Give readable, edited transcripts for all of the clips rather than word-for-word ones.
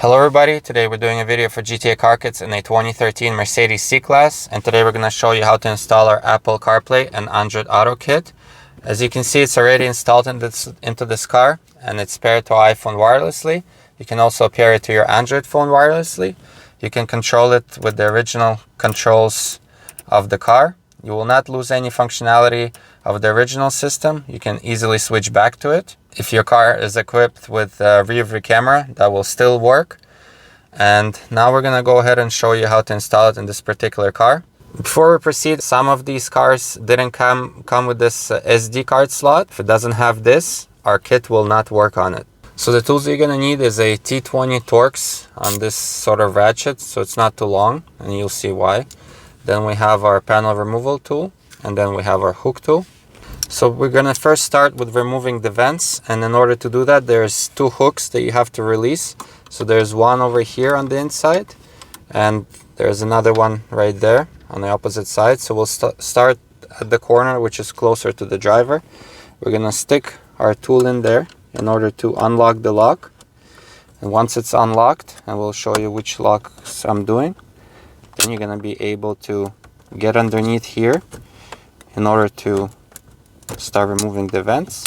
Hello everybody, today we're doing a video for GTA Car Kits in a 2013 Mercedes C-Class, and today we're going to show you how to install our Apple CarPlay and Android Auto kit. As you can see, it's already installed into this car, and it's paired to iPhone wirelessly. You can also pair it to your Android phone wirelessly. You can control it with the original controls of the car. You will not lose any functionality of the original system. You can easily switch back to it. If your car is equipped with a rear view camera, that will still work. And now we're going to go ahead and show you how to install it in this particular car. Before we proceed, some of these cars didn't come with this SD card slot. If it doesn't have this, our kit will not work on it. So the tools you're going to need is a T20 Torx on this sort of ratchet, so it's not too long, and you'll see why. Then we have our panel removal tool, and then we have our hook tool. So we're going to first start with removing the vents, and in order to do that, there's two hooks that you have to release. So there's one over here on the inside, and there's another one right there on the opposite side. So we'll start at the corner, which is closer to the driver. We're going to stick our tool in there in order to unlock the lock. And once it's unlocked, and we'll show you which locks I'm doing, then you're going to be able to get underneath here in order to start removing the vents.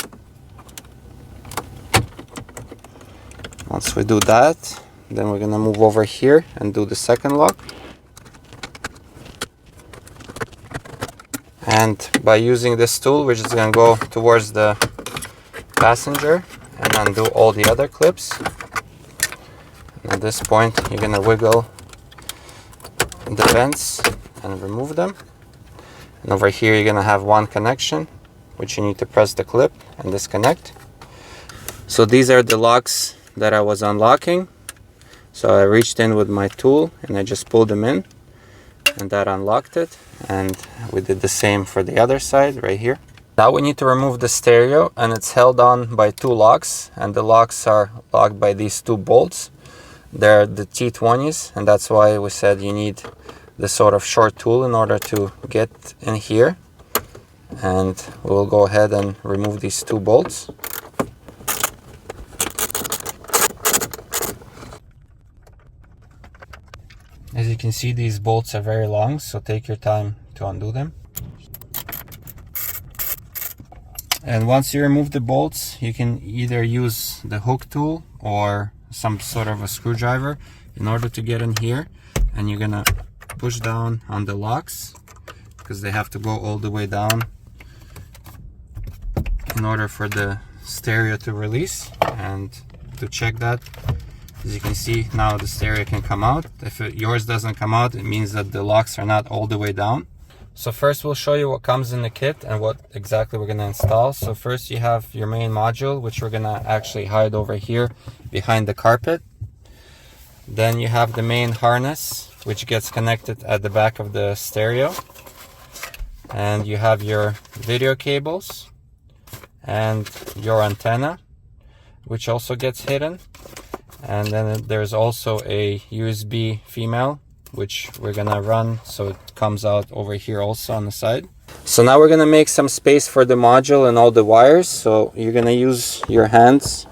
Once we do that, then we're going to move over here and do the second lock. And by using this tool, we're just going to go towards the passenger and undo all the other clips. And at this point, you're going to wiggle the vents and remove them. And over here, you're going to have one connection, which you need to press the clip and disconnect. So these are the locks that I was unlocking. So I reached in with my tool and I just pulled them in, and that unlocked it. And we did the same for the other side right here. Now we need to remove the stereo, and it's held on by two locks, and the locks are locked by these two bolts. They're the T20s, and that's why we said you need this sort of short tool in order to get in here. And we'll go ahead and remove these two bolts. As you can see, these bolts are very long, so take your time to undo them. And once you remove the bolts, you can either use the hook tool or some sort of a screwdriver in order to get in here. And you're gonna push down on the locks because they have to go all the way down in order for the stereo to release. And to check that, as you can see, now the stereo can come out. If yours doesn't come out, it means that the locks are not all the way down. So first we'll show you what comes in the kit and what exactly we're going to install. So first you have your main module, which we're going to actually hide over here behind the carpet. Then you have the main harness, which gets connected at the back of the stereo. And you have your video cables and your antenna, which also gets hidden. And then there's also a USB female, which we're gonna run so it comes out over here also on the side. So now we're gonna make some space for the module and all the wires. So you're gonna use your hands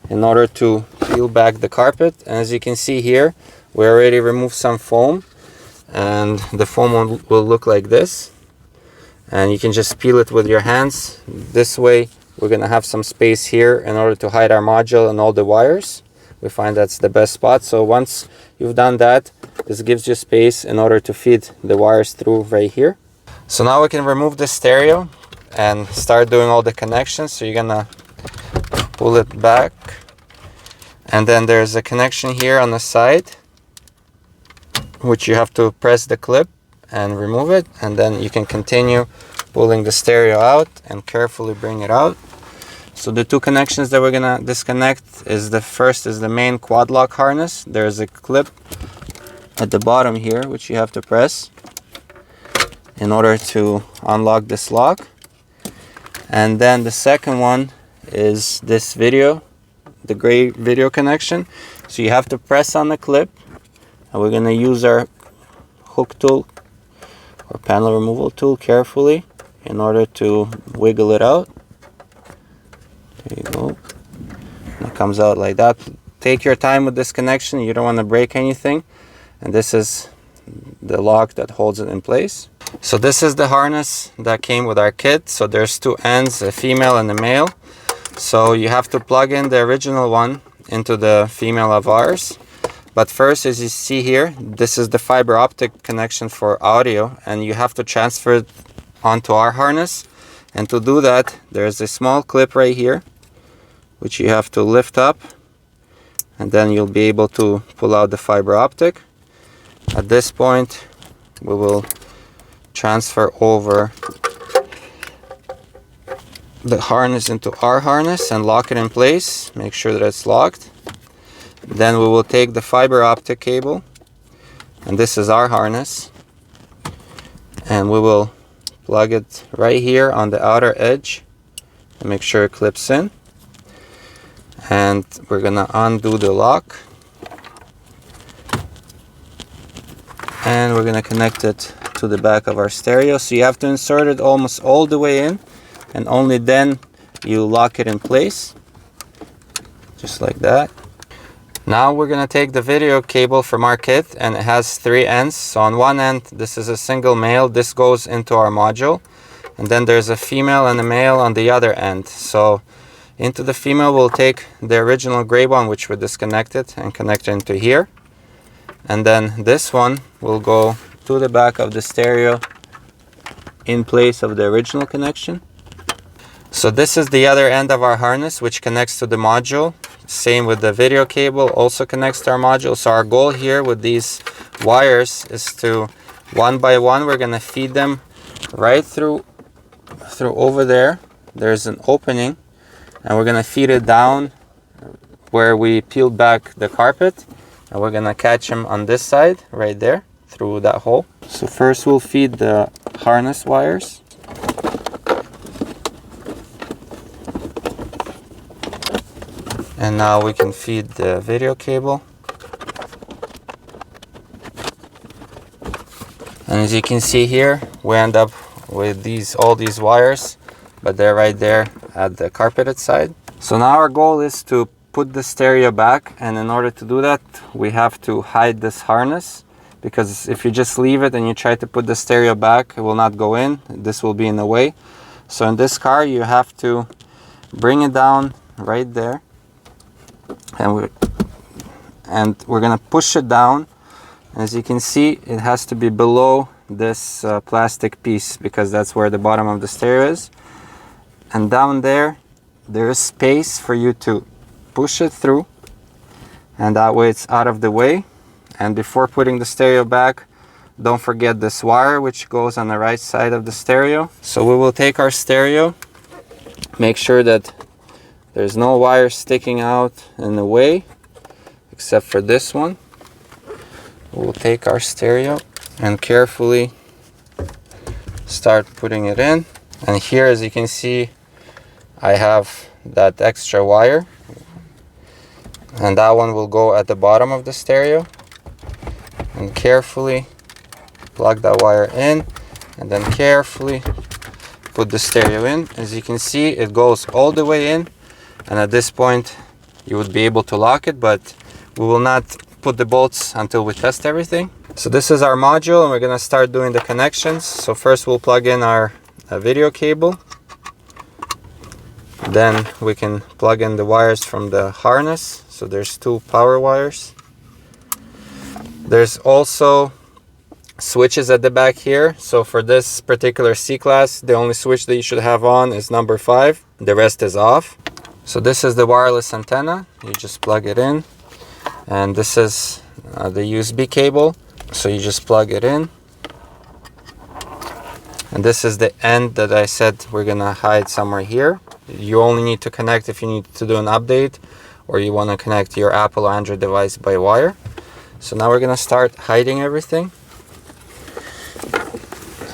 in order to peel back the carpet. And as you can see here, we already removed some foam, and the foam will look like this. And you can just peel it with your hands. This way we're gonna have some space here in order to hide our module and all the wires. We find that's the best spot. So once you've done that, this gives you space in order to feed the wires through right here. So now we can remove the stereo and start doing all the connections. So you're gonna pull it back, and then there's a connection here on the side, which you have to press the clip and remove it, and then you can continue pulling the stereo out and carefully bring it out. So the two connections that we're gonna disconnect is the first is the main quad lock harness. There's a clip at the bottom here, which you have to press in order to unlock this lock. And then the second one is this the gray video connection. So you have to press on the clip, and we're gonna use our hook tool or panel removal tool carefully in order to wiggle it out. There you go. And it comes out like that. take your time with this connection. You don't want to break anything. And this is the lock that holds it in place. So this is the harness that came with our kit. So there's two ends, a female and a male. So you have to plug in the original one into the female of ours. But first, as you see here, this is the fiber optic connection for audio, and you have to transfer it onto our harness. And to do that, there's a small clip right here, which you have to lift up, and then you'll be able to pull out the fiber optic. At this point, we will transfer over the harness into our harness and lock it in place. Make sure that it's locked. Then we will take the fiber optic cable, and this is our harness, and we will plug it right here on the outer edge and make sure it clips in. And we're gonna undo the lock, and we're gonna connect it to the back of our stereo. So you have to insert it almost all the way in, and only then you lock it in place, just like that. Now we're gonna take the video cable from our kit, and it has three ends. So on one end, this is a single male. This goes into our module, and then there's a female and a male on the other end. So into the female, we'll take the original gray one, which we disconnected, and connect it into here. And then this one will go to the back of the stereo in place of the original connection. So this is the other end of our harness, which connects to the module. Same with the video cable, also connects to our module. So our goal here with these wires is to, one by one, we're gonna feed them right through over there. There's an opening, and we're gonna feed it down where we peeled back the carpet, and we're gonna catch them on this side right there through that hole. So first we'll feed the harness wires. And now we can feed the video cable. And as you can see here, we end up with all these wires, but they're right there at the carpeted side. So now our goal is to put the stereo back, and in order to do that, we have to hide this harness, because if you just leave it and you try to put the stereo back, it will not go in. This will be in the way. So in this car, you have to bring it down right there. And we're gonna push it down. As you can see, it has to be below this plastic piece, because that's where the bottom of the stereo is. And down there is space for you to push it through, and that way it's out of the way. And before putting the stereo back, don't forget this wire, which goes on the right side of the stereo. So we will take our stereo, make sure that there's no wire sticking out in the way, except for this one. We'll take our stereo and carefully start putting it in. And here, as you can see, I have that extra wire, and that one will go at the bottom of the stereo. And carefully plug that wire in, and then carefully put the stereo in. As you can see, it goes all the way in. And at this point, you would be able to lock it, but we will not put the bolts until we test everything. So this is our module, and we're gonna start doing the connections. So first we'll plug in our video cable. Then we can plug in the wires from the harness. So there's two power wires. There's also switches at the back here. So for this particular C-Class, the only switch that you should have on is number 5. The rest is off. So this is the wireless antenna. You just plug it in. And this is the USB cable. So you just plug it in. And this is the end that I said we're gonna hide somewhere here. You only need to connect if you need to do an update, or you want to connect your Apple or Android device by wire. So now we're gonna start hiding everything.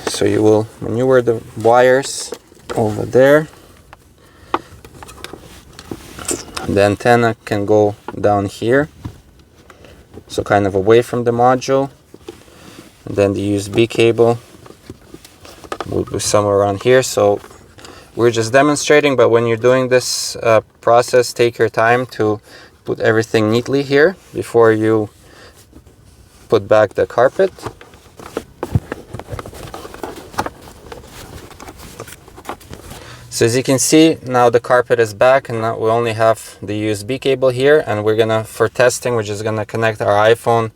So you will maneuver the wires over there. The antenna can go down here, so kind of away from the module. And then the USB cable will be somewhere around here. So we're just demonstrating, but when you're doing this process, take your time to put everything neatly here before you put back the carpet. So as you can see, now the carpet is back, and now we only have the USB cable here, and we're gonna, for testing, we're just gonna connect our iPhone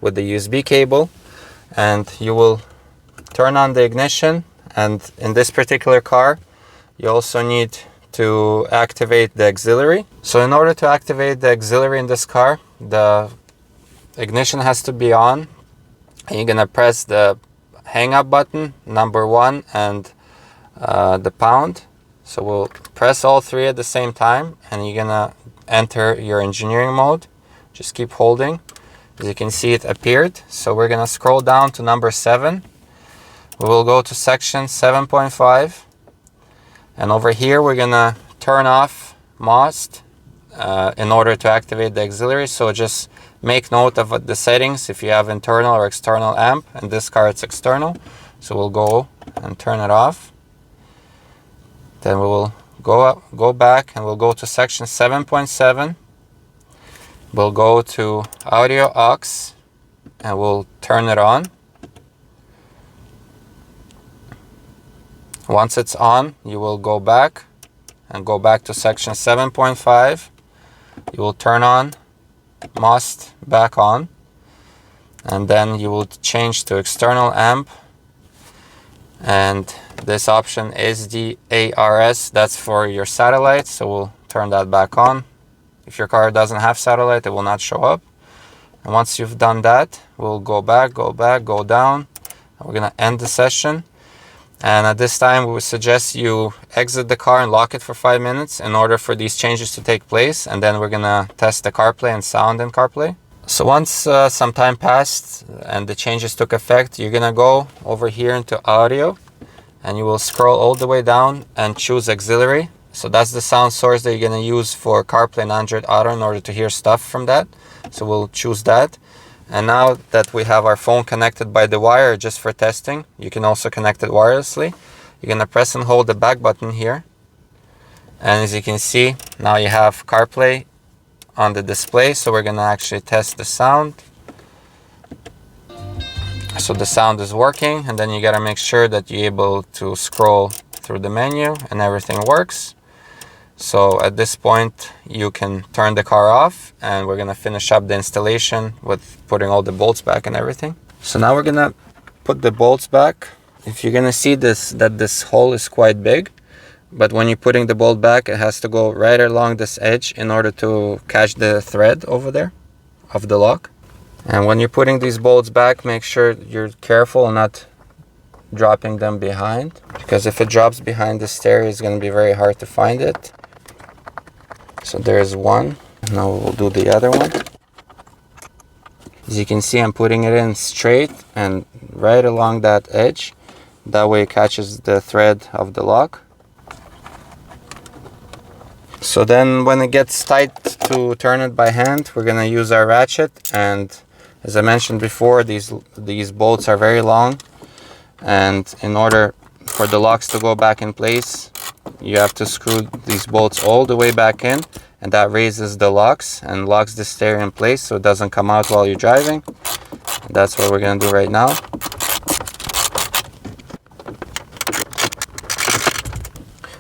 with the USB cable, and you will turn on the ignition. And in this particular car, you also need to activate the auxiliary. So in order to activate the auxiliary in this car, the ignition has to be on, and you're gonna press the hang up button, number 1, and the pound. So we'll press all 3 at the same time, and you're gonna enter your engineering mode. Just keep holding. As you can see, it appeared. So we're gonna scroll down to number 7. We will go to section 7.5, and over here we're gonna turn off MOST in order to activate the auxiliary. So just make note of the settings if you have internal or external amp. In this car it's external, so we'll go and turn it off. Then we will go back, and we'll go to section 7.7. We'll go to audio aux, and we'll turn it on. Once it's on, you will go back to section 7.5. You will turn on MOST back on, and then you will change to external amp, and this option is the ARS, that's for your satellite, so we'll turn that back on. If your car doesn't have satellite, it will not show up. And once you've done that, we'll go down, and we're gonna end the session. And at this time, we would suggest you exit the car and lock it for 5 minutes in order for these changes to take place. And then we're gonna test the CarPlay and sound in CarPlay. So once some time passed and the changes took effect, you're gonna go over here into audio, and you will scroll all the way down and choose auxiliary. So that's the sound source that you're gonna use for CarPlay and AndroidAuto in order to hear stuff from that. So we'll choose that. And now that we have our phone connected by the wire just for testing, you can also connect it wirelessly. You're gonna press and hold the back button here. And as you can see, now you have CarPlay on the display. So we're gonna actually test the sound. So the sound is working, and then you gotta make sure that you're able to scroll through the menu and everything works. So at this point, you can turn the car off, and we're gonna finish up the installation with putting all the bolts back and everything. So now we're gonna put the bolts back. If you're gonna see that this hole is quite big, but when you're putting the bolt back, it has to go right along this edge in order to catch the thread over there of the lock. And when you're putting these bolts back, make sure you're careful not dropping them behind, because if it drops behind the stereo, it's going to be very hard to find it. So there's one. Now we'll do the other one. As you can see, I'm putting it in straight and right along that edge. That way it catches the thread of the lock. So then when it gets tight to turn it by hand, we're going to use our ratchet. And as I mentioned before, these bolts are very long, and in order for the locks to go back in place, you have to screw these bolts all the way back in, and that raises the locks and locks the stereo in place so it doesn't come out while you're driving. And that's what we're going to do right now.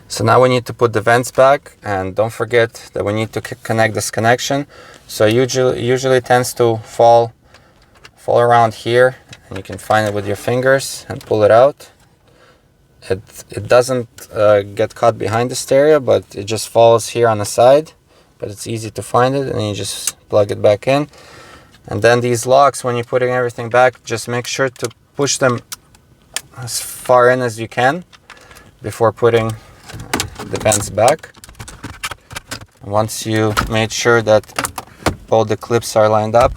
So now we need to put the vents back, and don't forget that we need to connect this connection. So usually tends to fall around here, and you can find it with your fingers and pull it out. It doesn't get caught behind the stereo, but it just falls here on the side, but it's easy to find it, and you just plug it back in. And then these locks, when you're putting everything back, just make sure to push them as far in as you can before putting the vents back. Once you made sure that all the clips are lined up,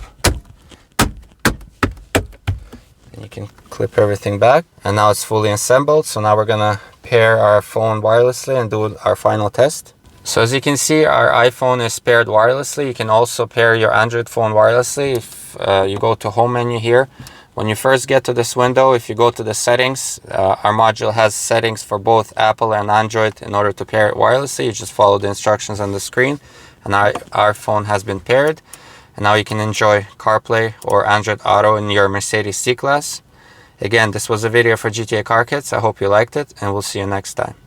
you can clip everything back, and now it's fully assembled. So now we're gonna pair our phone wirelessly and do our final test. So as you can see, our iPhone is paired wirelessly. You can also pair your Android phone wirelessly. If you go to home menu here, when you first get to this window, if you go to the settings, our module has settings for both Apple and Android in order to pair it wirelessly. You just follow the instructions on the screen. and our phone has been paired, and now you can enjoy CarPlay or Android Auto in your Mercedes C-Class. Again, this was a video for GTA Car Kits. I hope you liked it, and we'll see you next time.